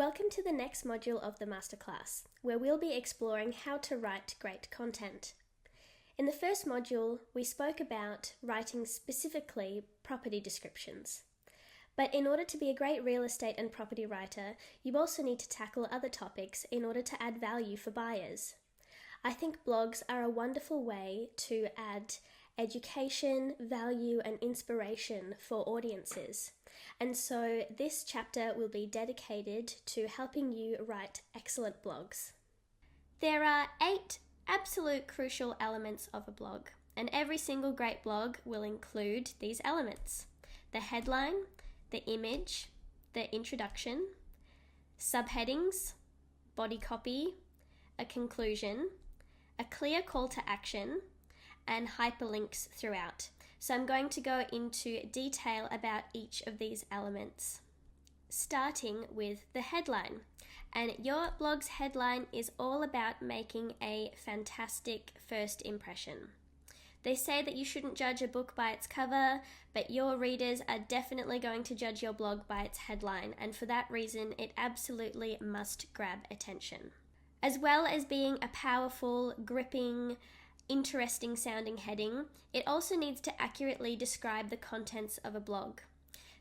Welcome to the next module of the masterclass, where we'll be exploring how to write great content. In the first module, we spoke about writing specifically property descriptions. But in order to be a great real estate and property writer, you also need to tackle other topics in order to add value for buyers. I think blogs are a wonderful way to add education, value, and inspiration for audiences. And so this chapter will be dedicated to helping you write excellent blogs. There are 8 absolute crucial elements of a blog, and every single great blog will include these elements: the headline, the image, the introduction, subheadings, body copy, a conclusion, a clear call to action, and hyperlinks throughout. So I'm going to go into detail about each of these elements, starting with the headline. And your blog's headline is all about making a fantastic first impression. They say that you shouldn't judge a book by its cover, but your readers are definitely going to judge your blog by its headline, and for that reason, it absolutely must grab attention. As well as being a powerful, gripping, interesting sounding heading, it also needs to accurately describe the contents of a blog.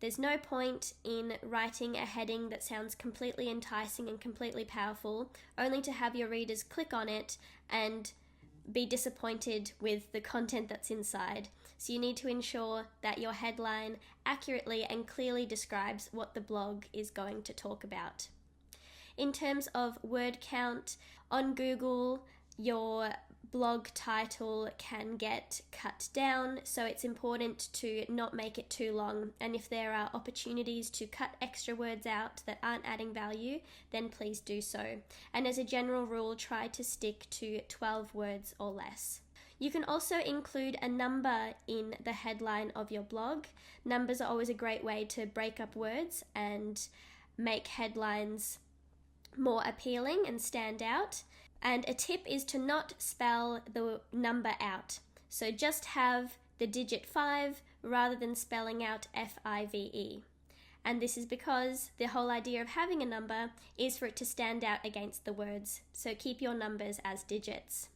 There's no point in writing a heading that sounds completely enticing and completely powerful, only to have your readers click on it and be disappointed with the content that's inside. So you need to ensure that your headline accurately and clearly describes what the blog is going to talk about. In terms of word count, on Google, your blog title can get cut down, so it's important to not make it too long, and if there are opportunities to cut extra words out that aren't adding value, then please do so. And as a general rule, try to stick to 12 words or less. You can also include a number in the headline of your blog. Numbers are always a great way to break up words and make headlines more appealing and stand out. And a tip is to not spell the number out. So just have the digit 5 rather than spelling out F-I-V-E. And this is because the whole idea of having a number is for it to stand out against the words. So keep your numbers as digits.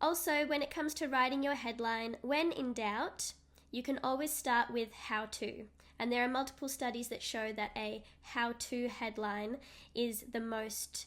Also, when it comes to writing your headline, when in doubt, you can always start with how to. And there are multiple studies that show that a how-to headline is the most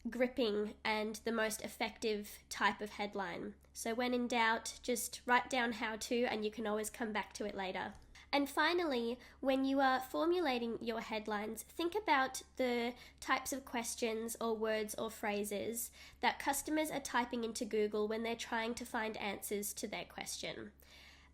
gripping and the most effective type of headline. So when in doubt, just write down how to, and you can always come back to it later. And finally, when you are formulating your headlines, think about the types of questions or words or phrases that customers are typing into Google when they're trying to find answers to their question.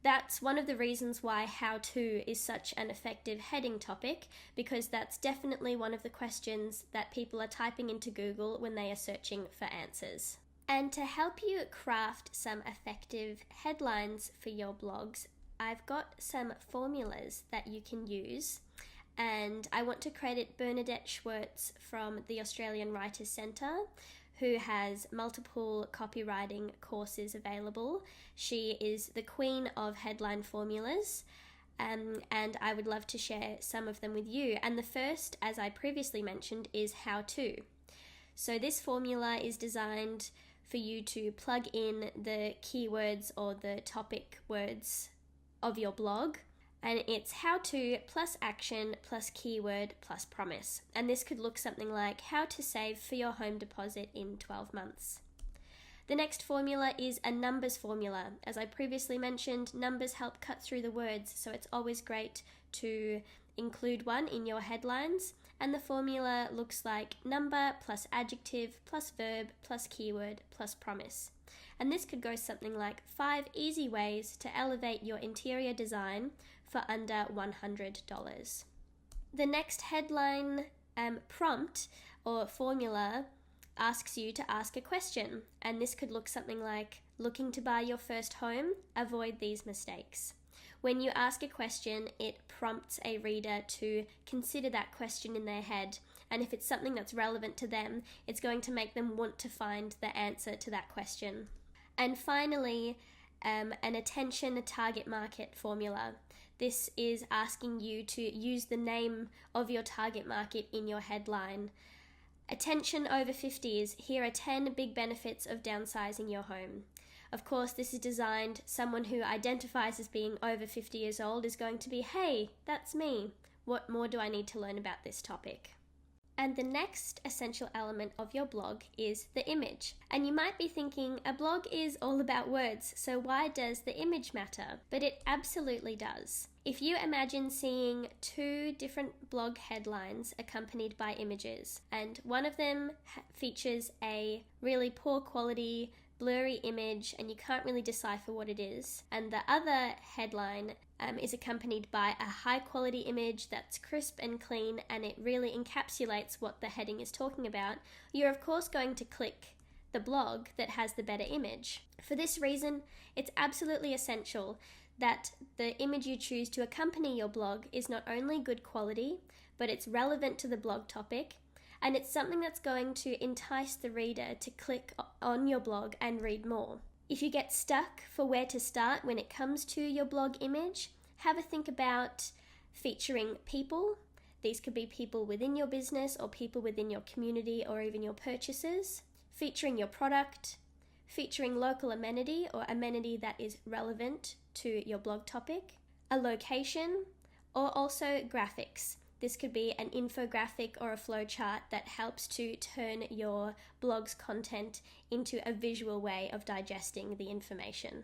That's one of the reasons why how to is such an effective heading topic, because that's definitely one of the questions that people are typing into Google when they are searching for answers. And to help you craft some effective headlines for your blogs, I've got some formulas that you can use. And I want to credit Bernadette Schwartz from the Australian Writers Centre, who has multiple copywriting courses available. She is the queen of headline formulas, and I would love to share some of them with you. And the first, as I previously mentioned, is how to. So this formula is designed for you to plug in the keywords or the topic words of your blog, and it's how to plus action plus keyword plus promise. And this could look something like how to save for your home deposit in 12 months. The next formula is a numbers formula. As I previously mentioned, numbers help cut through the words, so it's always great to include one in your headlines. And the formula looks like number plus adjective plus verb plus keyword plus promise. And this could go something like 5 easy ways to elevate your interior design for under $100. The next headline prompt or formula asks you to ask a question, and this could look something like, looking to buy your first home? Avoid these mistakes. When you ask a question, it prompts a reader to consider that question in their head, and if it's something that's relevant to them, it's going to make them want to find the answer to that question. And finally, an attention target market formula. This is asking you to use the name of your target market in your headline. Attention over 50s, here are 10 big benefits of downsizing your home. Of course, this is designed, someone who identifies as being over 50 years old is going to be, hey, that's me. What more do I need to learn about this topic? And the next essential element of your blog is the image. And you might be thinking, a blog is all about words, so why does the image matter? But it absolutely does. If you imagine seeing 2 different blog headlines accompanied by images, and one of them features a really poor quality, blurry image and you can't really decipher what it is, and the other headline is accompanied by a high quality image that's crisp and clean and it really encapsulates what the heading is talking about, you're of course going to click the blog that has the better image. For this reason, it's absolutely essential that the image you choose to accompany your blog is not only good quality, but it's relevant to the blog topic, and it's something that's going to entice the reader to click on your blog and read more. If you get stuck for where to start when it comes to your blog image, have a think about featuring people. These could be people within your business or people within your community or even your purchases. Featuring your product, featuring local amenity or amenity that is relevant to your blog topic, a location, or also graphics. This could be an infographic or a flowchart that helps to turn your blog's content into a visual way of digesting the information.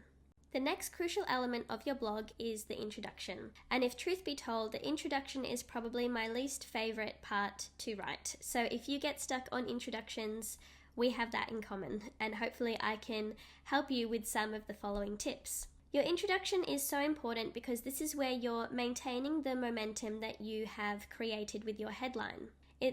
The next crucial element of your blog is the introduction. And if truth be told, the introduction is probably my least favorite part to write. So if you get stuck on introductions, we have that in common, and hopefully I can help you with some of the following tips. Your introduction is so important because this is where you're maintaining the momentum that you have created with your headline.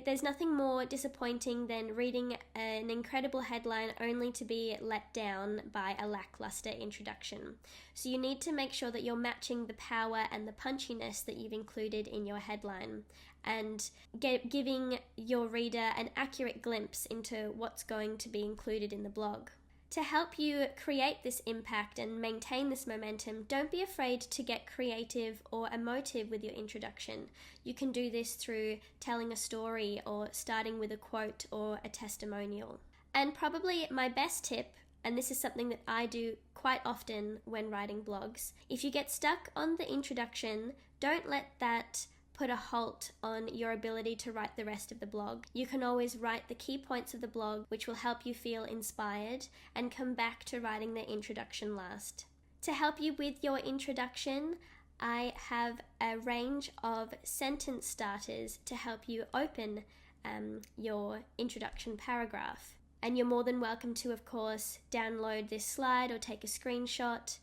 There's nothing more disappointing than reading an incredible headline only to be let down by a lackluster introduction. So you need to make sure that you're matching the power and the punchiness that you've included in your headline and giving your reader an accurate glimpse into what's going to be included in the blog. To help you create this impact and maintain this momentum, don't be afraid to get creative or emotive with your introduction. You can do this through telling a story or starting with a quote or a testimonial. And probably my best tip, and this is something that I do quite often when writing blogs, if you get stuck on the introduction, don't let that put a halt on your ability to write the rest of the blog. You can always write the key points of the blog, which will help you feel inspired, and come back to writing the introduction last. To help you with your introduction, I have a range of sentence starters to help you open your introduction paragraph. And you're more than welcome to, of course, download this slide or take a screenshot.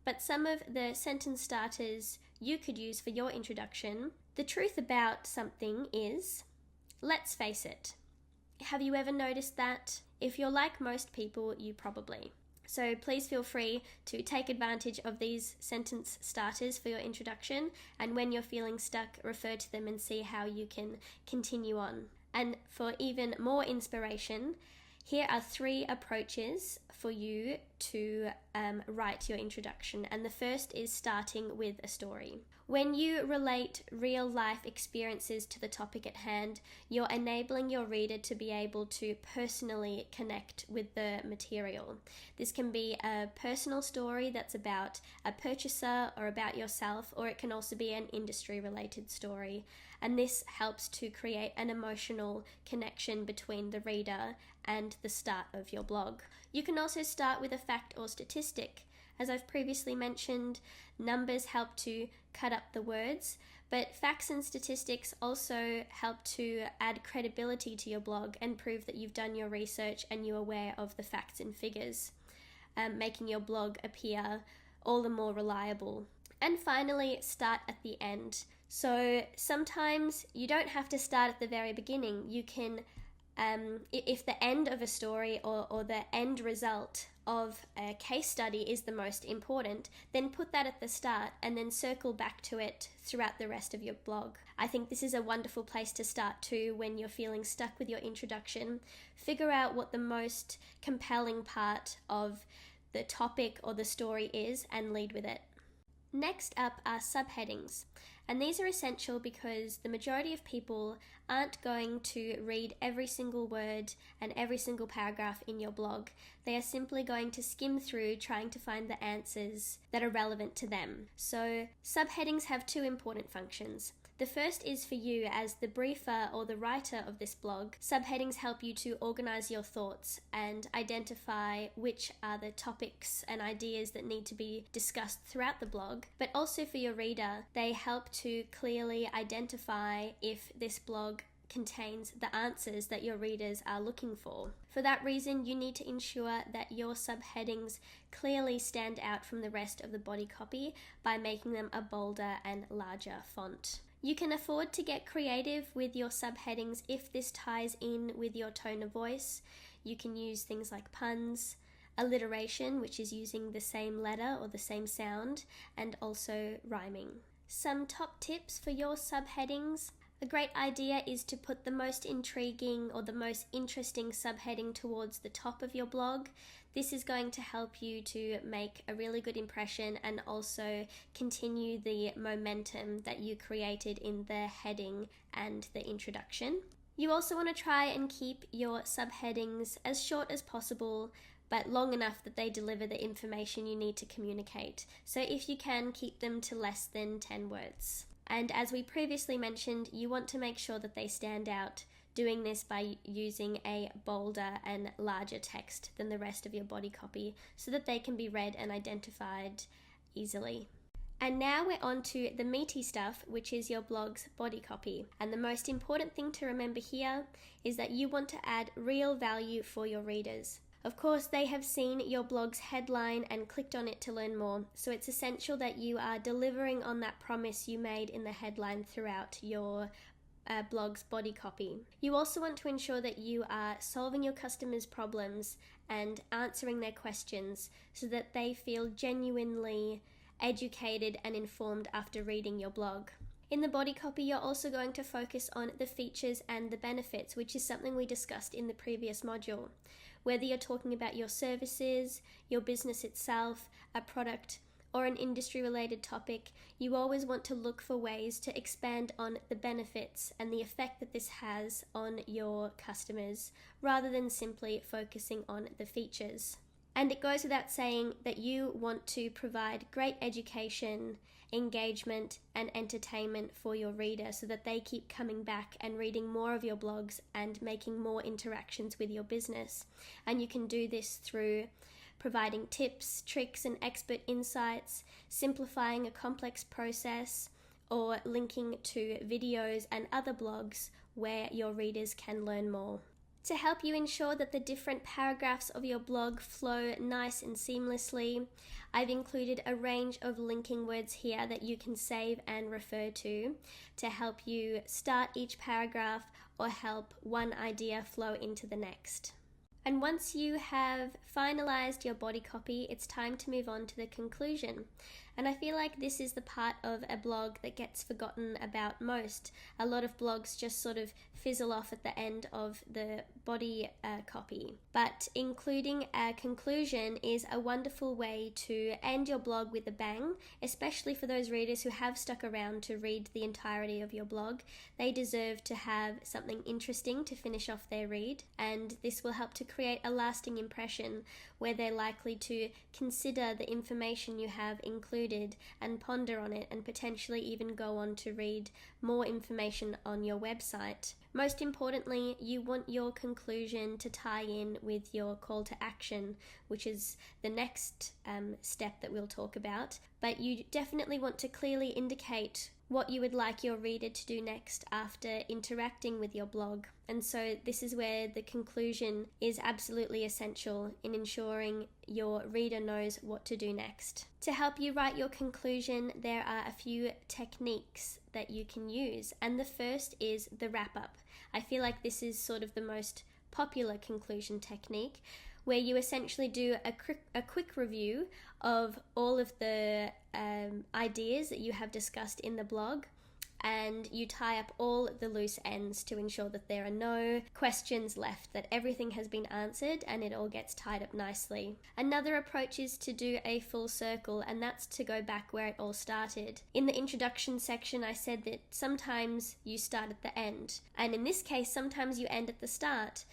But some of the sentence starters you could use for your introduction. The truth about something is, let's face it. Have you ever noticed that? If you're like most people, you probably. So please feel free to take advantage of these sentence starters for your introduction, and when you're feeling stuck, refer to them and see how you can continue on. And for even more inspiration, here are 3 approaches for you to write your introduction, and the first is starting with a story. When you relate real-life experiences to the topic at hand, you're enabling your reader to be able to personally connect with the material. This can be a personal story that's about a purchaser or about yourself, or it can also be an industry-related story. And this helps to create an emotional connection between the reader and the start of your blog. You can also start with a fact or statistic. As I've previously mentioned, numbers help to cut up the words, but facts and statistics also help to add credibility to your blog and prove that you've done your research and you're aware of the facts and figures, making your blog appear all the more reliable. And finally, start at the end. So sometimes you don't have to start at the very beginning. You can, if the end of a story or the end result of a case study is the most important, then put that at the start and then circle back to it throughout the rest of your blog. I think this is a wonderful place to start too when you're feeling stuck with your introduction. Figure out what the most compelling part of the topic or the story is and lead with it. Next up are subheadings, and these are essential because the majority of people aren't going to read every single word and every single paragraph in your blog. They are simply going to skim through trying to find the answers that are relevant to them. So subheadings have two important functions. The first is for you as the briefer or the writer of this blog. Subheadings help you to organize your thoughts and identify which are the topics and ideas that need to be discussed throughout the blog. But also for your reader, they help to clearly identify if this blog contains the answers that your readers are looking for. For that reason, you need to ensure that your subheadings clearly stand out from the rest of the body copy by making them a bolder and larger font. You can afford to get creative with your subheadings if this ties in with your tone of voice. You can use things like puns, alliteration, which is using the same letter or the same sound, and also rhyming. Some top tips for your subheadings. A great idea is to put the most intriguing or the most interesting subheading towards the top of your blog. This is going to help you to make a really good impression and also continue the momentum that you created in the heading and the introduction. You also want to try and keep your subheadings as short as possible, but long enough that they deliver the information you need to communicate. So if you can, keep them to less than 10 words. And as we previously mentioned, you want to make sure that they stand out, doing this by using a bolder and larger text than the rest of your body copy so that they can be read and identified easily. And now we're on to the meaty stuff, which is your blog's body copy. And the most important thing to remember here is that you want to add real value for your readers. Of course, they have seen your blog's headline and clicked on it to learn more, so it's essential that you are delivering on that promise you made in the headline throughout your blog's body copy. You also want to ensure that you are solving your customers' problems and answering their questions so that they feel genuinely educated and informed after reading your blog. In the body copy, you're also going to focus on the features and the benefits, which is something we discussed in the previous module. Whether you're talking about your services, your business itself, a product, or an industry-related topic, you always want to look for ways to expand on the benefits and the effect that this has on your customers, rather than simply focusing on the features. And it goes without saying that you want to provide great education, engagement, and entertainment for your reader so that they keep coming back and reading more of your blogs and making more interactions with your business. And you can do this through providing tips, tricks, and expert insights, simplifying a complex process, or linking to videos and other blogs where your readers can learn more. To help you ensure that the different paragraphs of your blog flow nice and seamlessly, I've included a range of linking words here that you can save and refer to help you start each paragraph or help one idea flow into the next. And once you have finalized your body copy, it's time to move on to the conclusion. And I feel like this is the part of a blog that gets forgotten about most. A lot of blogs just sort of fizzle off at the end of the body copy. But including a conclusion is a wonderful way to end your blog with a bang, especially for those readers who have stuck around to read the entirety of your blog. They deserve to have something interesting to finish off their read, and this will help to create a lasting impression where they're likely to consider the information you have included and ponder on it, and potentially even go on to read more information on your website. Most importantly, you want your conclusion to tie in with your call to action, which is the next step that we'll talk about. But you definitely want to clearly indicate what you would like your reader to do next after interacting with your blog. And so this is where the conclusion is absolutely essential in ensuring your reader knows what to do next. To help you write your conclusion, there are a few techniques that you can use, and the first is the wrap-up. I feel like this is sort of the most popular conclusion technique, where you essentially do a quick review of all of the ideas that you have discussed in the blog, and you tie up all the loose ends to ensure that there are no questions left, that everything has been answered and it all gets tied up nicely. Another approach is to do a full circle, and that's to go back where it all started. In the introduction section, I said that sometimes you start at the end, and in this case, sometimes you end at the start.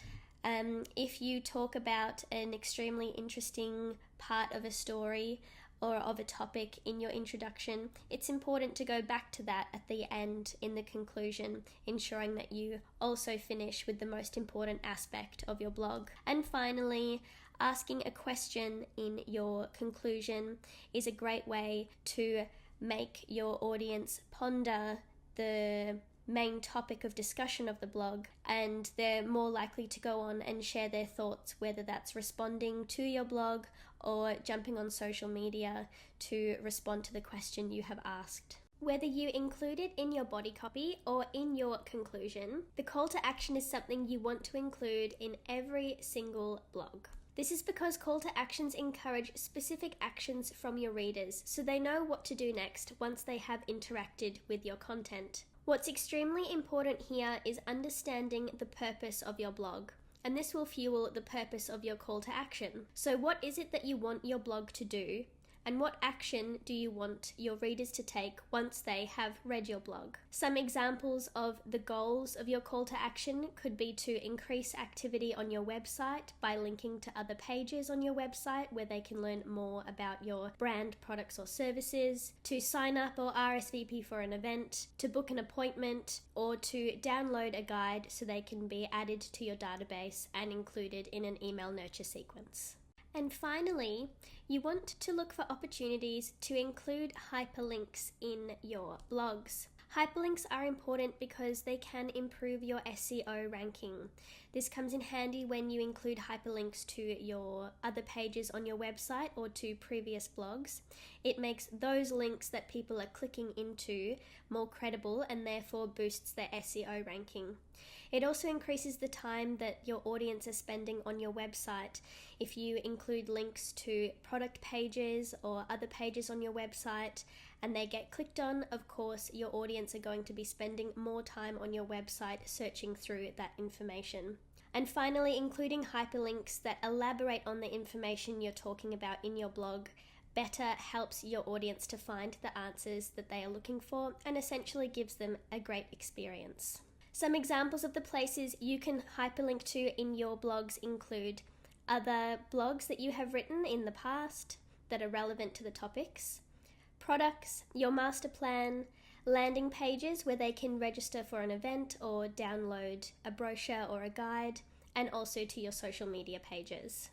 If you talk about an extremely interesting part of a story or of a topic in your introduction, it's important to go back to that at the end in the conclusion, ensuring that you also finish with the most important aspect of your blog. And finally, asking a question in your conclusion is a great way to make your audience ponder the main topic of discussion of the blog, and they're more likely to go on and share their thoughts, whether that's responding to your blog or jumping on social media to respond to the question you have asked. Whether you include it in your body copy or in your conclusion, the call to action is something you want to include in every single blog. This is because call to actions encourage specific actions from your readers, so they know what to do next once they have interacted with your content. What's extremely important here is understanding the purpose of your blog, and this will fuel the purpose of your call to action. So what is it that you want your blog to do, and what action do you want your readers to take once they have read your blog? Some examples of the goals of your call to action could be to increase activity on your website by linking to other pages on your website where they can learn more about your brand, products or services, to sign up or RSVP for an event, to book an appointment, or to download a guide so they can be added to your database and included in an email nurture sequence. And finally, you want to look for opportunities to include hyperlinks in your blogs. Hyperlinks are important because they can improve your SEO ranking. This comes in handy when you include hyperlinks to your other pages on your website or to previous blogs. It makes those links that people are clicking into more credible and therefore boosts their SEO ranking. It also increases the time that your audience is spending on your website. If you include links to product pages or other pages on your website and they get clicked on, of course, your audience are going to be spending more time on your website searching through that information. And finally, including hyperlinks that elaborate on the information you're talking about in your blog better helps your audience to find the answers that they are looking for and essentially gives them a great experience. Some examples of the places you can hyperlink to in your blogs include other blogs that you have written in the past that are relevant to the topics, products, your master plan, landing pages where they can register for an event or download a brochure or a guide, and also to your social media pages.